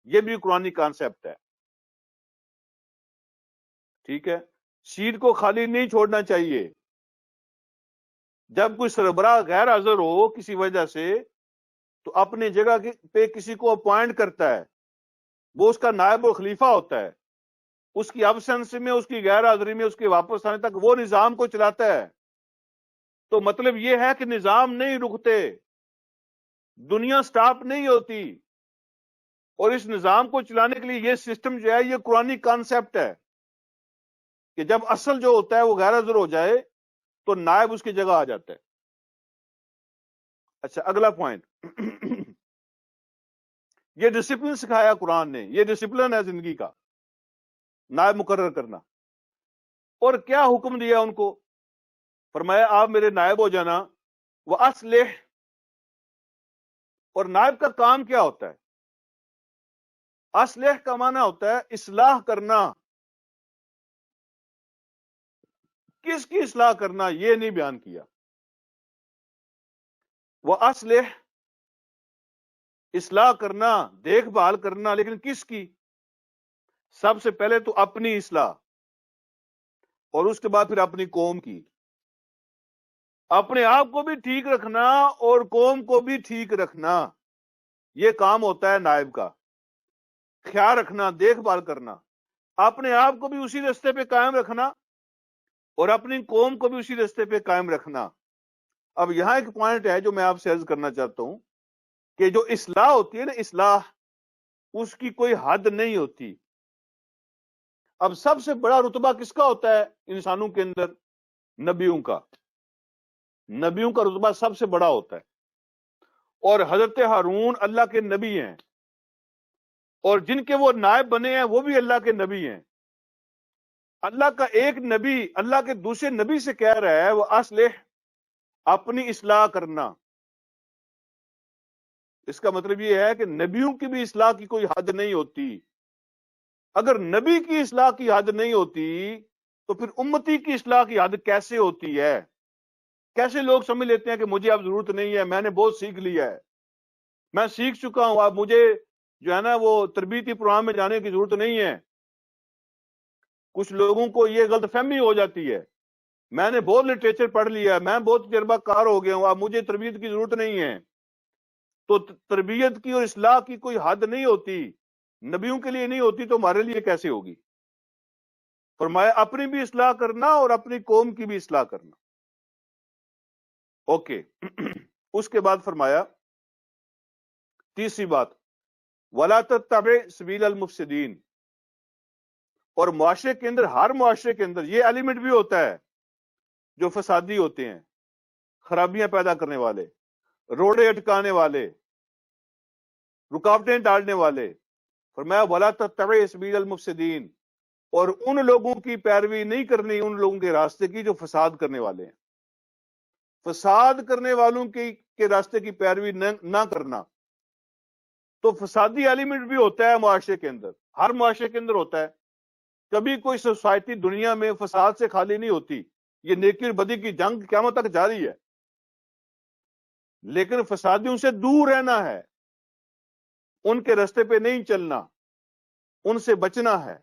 یہ بھی قرآنی کانسیپٹ ہے۔ ٹھیک ہے، سیٹ کو خالی نہیں چھوڑنا چاہیے۔ جب کوئی سربراہ غیر حاضر ہو کسی وجہ سے تو اپنی جگہ پہ کسی کو اپوائنٹ کرتا ہے، وہ اس کا نائب و خلیفہ ہوتا ہے، اس کی ابسنس میں، اس کی غیر حاضری میں، اس کے واپس آنے تک وہ نظام کو چلاتا ہے۔ تو مطلب یہ ہے کہ نظام نہیں رکتے، دنیا سٹاپ نہیں ہوتی، اور اس نظام کو چلانے کے لیے یہ سسٹم جو ہے، یہ قرآنی کانسیپٹ ہے کہ جب اصل جو ہوتا ہے وہ غیر حاضر ہو جائے تو نائب اس کی جگہ آ جاتا ہے۔ اچھا، اگلا پوائنٹ، یہ ڈسپلن سکھایا قرآن نے، یہ ڈسپلن ہے زندگی کا، نائب مقرر کرنا۔ اور کیا حکم دیا ان کو؟ فرمایا آپ میرے نائب ہو جانا، وَأَصْلِحْ، اور نائب کا کام کیا ہوتا ہے؟ اصلح کا معنی ہوتا ہے اصلاح کرنا۔ کس کی اصلاح کرنا یہ نہیں بیان کیا۔ وَأَصْلِحْ، اصلاح کرنا، دیکھ بھال کرنا، لیکن کس کی؟ سب سے پہلے تو اپنی اصلاح، اور اس کے بعد پھر اپنی قوم کی۔ اپنے آپ کو بھی ٹھیک رکھنا اور قوم کو بھی ٹھیک رکھنا، یہ کام ہوتا ہے نائب کا۔ خیال رکھنا، دیکھ بھال کرنا، اپنے آپ کو بھی اسی رستے پہ قائم رکھنا اور اپنی قوم کو بھی اسی رستے پہ قائم رکھنا۔ اب یہاں ایک پوائنٹ ہے جو میں آپ سے عرض کرنا چاہتا ہوں کہ جو اصلاح ہوتی ہے نا، اصلاح، اس کی کوئی حد نہیں ہوتی۔ اب سب سے بڑا رتبہ کس کا ہوتا ہے انسانوں کے اندر؟ نبیوں کا۔ نبیوں کا رتبہ سب سے بڑا ہوتا ہے، اور حضرت ہارون اللہ کے نبی ہیں، اور جن کے وہ نائب بنے ہیں وہ بھی اللہ کے نبی ہیں۔ اللہ کا ایک نبی اللہ کے دوسرے نبی سے کہہ رہا ہے وہ اصلح، اپنی اصلاح کرنا۔ اس کا مطلب یہ ہے کہ نبیوں کی بھی اصلاح کی کوئی حد نہیں ہوتی۔ اگر نبی کی اصلاح کی حد نہیں ہوتی تو پھر امتی کی اصلاح کی حد کیسے ہوتی ہے؟ کیسے لوگ سمجھ لیتے ہیں کہ مجھے اب ضرورت نہیں ہے، میں نے بہت سیکھ لیا ہے، میں سیکھ چکا ہوں، اب مجھے جو ہے نا وہ تربیتی پروگرام میں جانے کی ضرورت نہیں ہے۔ کچھ لوگوں کو یہ غلط فہمی ہو جاتی ہے، میں نے بہت لٹریچر پڑھ لیا ہے، میں بہت تجربہ کار ہو گیا ہوں، اب مجھے تربیت کی ضرورت نہیں ہے۔ تو تربیت کی اور اصلاح کی کوئی حد نہیں ہوتی، نبیوں کے لیے نہیں ہوتی تو ہمارے لیے کیسے ہوگی؟ فرمایا اپنی بھی اصلاح کرنا اور اپنی قوم کی بھی اصلاح کرنا۔ اوکے، اس کے بعد فرمایا تیسری بات، وَلَا تَتَّبِعْ سَبِيلَ الْمُفْسِدِينَ، اور معاشرے کے اندر، ہر معاشرے کے اندر یہ ایلیمنٹ بھی ہوتا ہے جو فسادی ہوتے ہیں، خرابیاں پیدا کرنے والے، روڑے اٹکانے والے، رکاوٹیں ڈالنے والے۔ فرمایا وَلَا تَتَّبِعْ سَبِيلَ الْمُفْسِدِينَ، اور ان لوگوں کی پیروی نہیں کرنی، ان لوگوں کے راستے کی جو فساد کرنے والے ہیں۔ فساد کرنے والوں کے راستے کی پیروی نہ کرنا۔ تو فسادی ایلیمنٹ بھی ہوتا ہے معاشرے کے اندر، ہر معاشرے کے اندر ہوتا ہے. کبھی کوئی سوسائٹی دنیا میں فساد سے خالی نہیں ہوتی. یہ نیکی اور بدی کی جنگ قیامت تک جاری ہے، لیکن فسادیوں سے دور رہنا ہے، ان کے راستے پہ نہیں چلنا، ان سے بچنا ہے.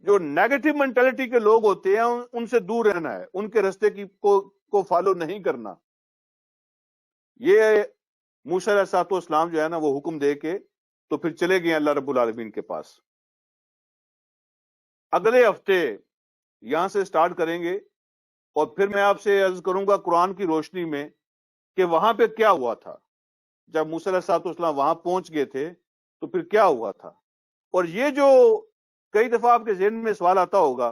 جو نیگیٹو مینٹلٹی کے لوگ ہوتے ہیں ان سے دور رہنا ہے، ان کے راستے کو فالو نہیں کرنا. یہ موسیٰ علیہ السلام جو ہے نا وہ حکم دے کے تو پھر چلے گئے اللہ رب العالمین کے پاس. اگلے ہفتے یہاں سے سٹارٹ کریں گے اور پھر میں آپ سے عرض کروں گا قرآن کی روشنی میں کہ وہاں پہ کیا ہوا تھا. جب موسیٰ علیہ السلام وہاں پہنچ گئے تھے تو پھر کیا ہوا تھا. اور یہ جو کئی دفعہ آپ کے ذہن میں سوال آتا ہوگا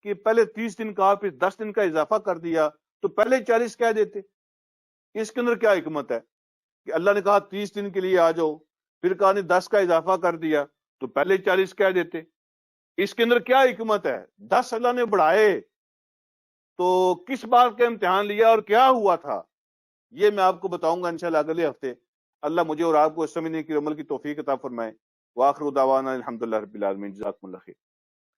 کہ پہلے 30 دن کا پھر 10 دن کا اضافہ کر دیا تو پہلے 40 کہہ دیتے. اس کے اندر کیا حکمت ہے کہ اللہ نے کہا 30 دن کے لیے آ جاؤ، پھر کہا نہیں 10 کا اضافہ کر دیا تو پہلے 40 کہہ دیتے. اس کے اندر کیا حکمت ہے؟ 10 اللہ نے بڑھائے تو کس بات کا امتحان لیا اور کیا ہوا تھا، یہ میں آپ کو بتاؤں گا انشاءاللہ اگلے ہفتے. اللہ مجھے اور آپ کو سمجھنے کی عمل کی توفیق عطا فرمائے. وآخر دعوانا الحمدللہ رب العالمین. جزاکم اللہ خیر.